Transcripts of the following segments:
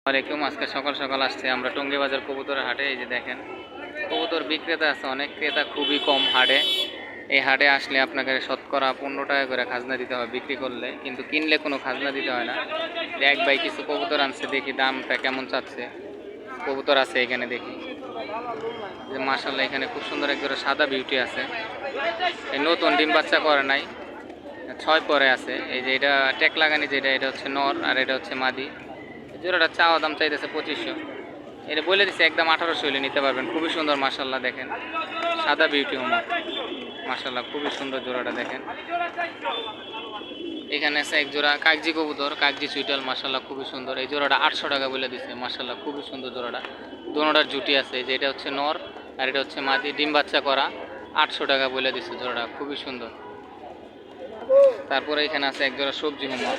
ওয়ালাইকুম। আজকে সকাল সকাল আসছে আমরা টঙ্গী বাজার কবুতরের হাটে। এই যে দেখেন কবুতর বিক্রেতা আছে অনেক, ক্রেতা খুবই কম হাটে। এই হাটে আসলে আপনাকে শতকরা 15 টাকা করে খাজনা দিতে হয় বিক্রি করলে, কিন্তু কিনলে কোনো খাজনা দিতে হয় না। এক ভাই কিছু কবুতর আনছে, দেখি দামটা কেমন চাচ্ছে। কবুতর আছে এখানে দেখি যে মাশাআল্লাহ, এখানে খুব সুন্দর এক জোড়া সাদা বিউটি আছে। এই নতুন ডিম বাচ্চা করে নাই, 6 পরে আছে। এই যে এটা ট্যাগ লাগানি, যেটা এটা হচ্ছে নর আর এটা হচ্ছে মাদি। জোড়াটা চাওয়া দাম চাইতেছে 2500। এটা বলে দিচ্ছে একদম 1800 হলে নিতে পারবেন। খুবই সুন্দর মাশাআল্লাহ, দেখেন সাদা বিউটি হোমা মাশাআল্লাহ, খুবই সুন্দর জোড়াটা দেখেন। এখানে আছে এক জোড়া কাগজি কবুতর, কাগজি সুইটাল মাশাআল্লাহ খুবই সুন্দর। এই জোড়াটা 800 টাকা বলে দিচ্ছে মাশাআল্লাহ, খুবই সুন্দর জোড়াটা। দোনোটার জুটি আছে, যে এটা হচ্ছে নর আর এটা হচ্ছে মাদি, ডিম বাচ্চা করা। 800 টাকা বলে দিচ্ছে জোড়াটা, খুবই সুন্দর। তারপরে এখানে আছে এক জোড়া সবজি হোমা,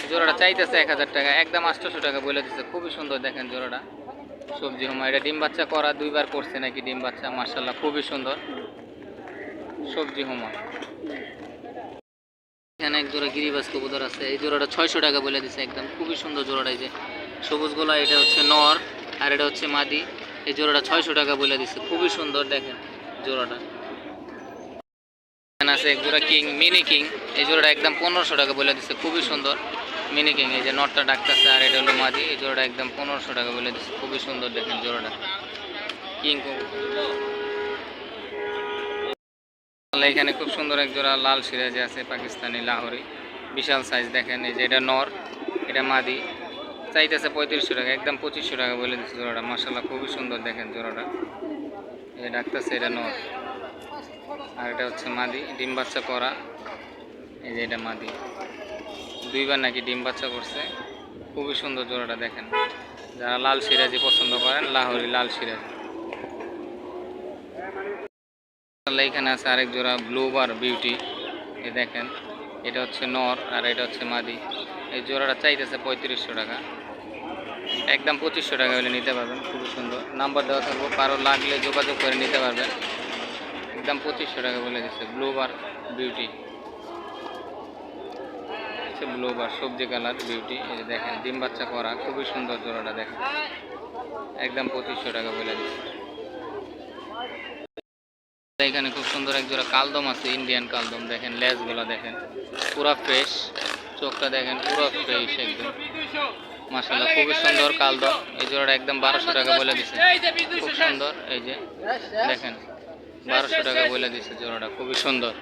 জোড়াটা চাইতেছে 1000 টাকা, একদম 800 টাকা বলে দিচ্ছে। খুবই সুন্দর দেখেন জোড়াটা সবজি হোমা। এটা ডিম বাচ্চা করা, 2বার করছে নাকি ডিম বাচ্চা মাশাআল্লাহ, খুবই সুন্দর সবজি হোমা। এখানে এক জোড়া গিরিবাজ কবুতর আছে, এই জোড়াটা 600 টাকা বলে দিচ্ছে একদম, খুবই সুন্দর জোড়াটা। এই যে সবুজ গোলা, এটা হচ্ছে নর আর এটা হচ্ছে মাদি। এই জোড়াটা 600 টাকা বলে দিচ্ছে, খুবই সুন্দর দেখেন জোড়াটা। এখানে আছে এক জোড়া কিং, মিনি কিং। এই জোড়াটা একদম 1500 টাকা বলে দিচ্ছে, খুবই সুন্দর মিনি কিং। এই যে নটটা ডাকতেছে আর এটা হলো মাদি। এই জোড়াটা একদম 1500 টাকা বলে দিচ্ছে, খুবই সুন্দর দেখেন জোড়াটা কিং। এখানে খুব সুন্দর এক জোড়া লাল সিরাজি আছে, পাকিস্তানি লাহোরি, বিশাল সাইজ দেখেন। এই যে এটা নর, এটা মাদি, চাইতেছে 3500 টাকা, একদম 2500 টাকা বলে দিচ্ছে জোড়াটা মাশাআল্লাহ, খুবই সুন্দর দেখেন জোড়াটা। এই ডাকতেছে এটা নর আর এটা হচ্ছে মাদি, ডিম বাচ্চা করা। এই যে এটা মাদি, 2বার নাকি ডিম বাচ্চা করছে, খুবই সুন্দর জোড়াটা দেখেন। যারা লাল সিরাজি পছন্দ করেন, লাহোরি লাল সিরাজি। এখানে আছে আরেক জোড়া ব্লুবার বিউটি, এই দেখেন এটা হচ্ছে নর আর এটা হচ্ছে মাদি। এই জোড়াটা চাইতেছে 3500 টাকা, একদম 2500 টাকা হলে নিতে পারবেন, খুবই সুন্দর। নাম্বার দেওয়া থাকবো, কারো লাগলে যোগাযোগ করে নিতে পারবেন। একদম 2500 টাকা বলে দিচ্ছে ব্লুবার বিউটি, ব্লুবার সবজি কালার বিউটি। এই যে দেখেন ডিম বাচ্চা করা, খুবই সুন্দর জোড়াটা দেখেন, একদম 2500 টাকা বলে দিচ্ছে। এখানে খুব সুন্দর এক জোড়া কালদম আছে, ইন্ডিয়ান কালদম দেখেন, লেজগুলো দেখেন পুরো ফ্রেশ, চোখটা দেখেন পুরো ফ্রেশ একদম মাশাআল্লাহ, খুবই সুন্দর কালদম। এই জোড়াটা একদম 1200 টাকা বলে দিচ্ছে, খুব সুন্দর। এই যে দেখেন 1200 টাকা বলে দিচ্ছে জোড়াটা, খুবই সুন্দর।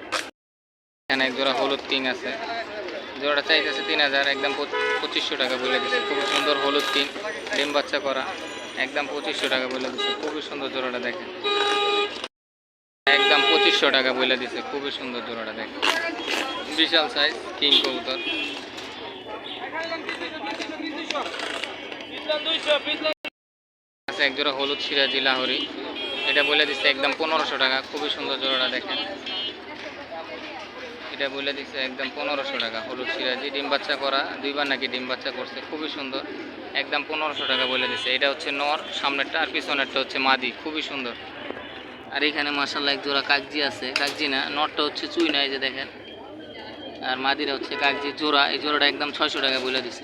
এখানে এক জোড়া হলুদ কিং আছে, জোড়াটা চাইতেছে 3000, একদম 2500 টাকা বলে দিচ্ছে, খুবই সুন্দর হলুদ কিং, ডিম বাচ্চা করা, একদম 2500 টাকা বলে দিচ্ছে, খুবই সুন্দর জোড়াটা দেখেন, একদম 2500 টাকা বলে দিচ্ছে, খুবই সুন্দর জোড়াটা দেখেন, বিশাল সাইজ কিং কবুতর। এক জোড়া হলুদ সিরাজি লাহোরি, এটা বলে দিচ্ছে একদম 1500 টাকা, খুবই সুন্দর জোড়াটা দেখেন। এটা বলে দিচ্ছে একদম 1500 টাকা, হলুদ সিরাজি, ডিম বাচ্চা করা, 2বার নাকি ডিম বাচ্চা করছে, খুবই সুন্দর, একদম 1500 টাকা বলে দিচ্ছে। এটা হচ্ছে নর সামনেরটা আর পিছনেরটা হচ্ছে মাদি, খুবই সুন্দর। আর এখানে মাশাআল্লাহ এক জোড়া কাগজি আছে, কাগজি না, নটটা হচ্ছে চুই না, এই যে দেখেন, আর মাদিরা হচ্ছে কাগজি জোড়া। এই জোড়াটা একদম 600 টাকা বলে দিছে,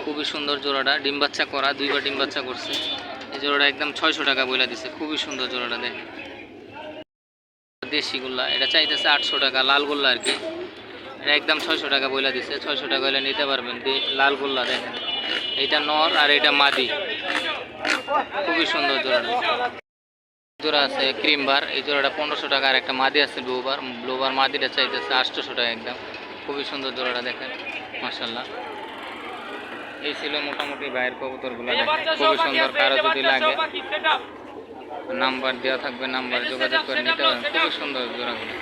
খুবই সুন্দর জোড়াটা, ডিম বাচ্চা করা, 2বার ডিম বাচ্চা করছে। এই জোড়াটা একদম 600 টাকা বলে দিছে, খুবই সুন্দর জোড়াটা দেখেন। দেশি গোল্লা, এটা চাইতেছে 800 টাকা, লাল গোল্লা আর কি, এটা একদম 600 টাকা বলে দিছে, 600 টাকা হলে নিতে পারবেন। লাল গোল্লা দেখেন, এইটা নর আর এটা মাদি, খুবই সুন্দর জোড়াটা। জোড়া আছে ক্রিমবার, এই জোড়াটা 1500 টাকা, আর একটা মাদি আছে ব্লুবার, ব্লুবার মাদিটা চাইতেছে 800 টাকা একদম, খুবই সুন্দর জোড়াটা দেখেন মাশাআল্লাহ। এই ছিল মোটামুটি বাইরের কবুতরগুলো দেখেন, খুবই সুন্দর। কারো যদি লাগে নাম্বার দেওয়া থাকবে, নাম্বার যোগাযোগ করে নিতে পারেন, খুবই সুন্দর জোড়াগুলো।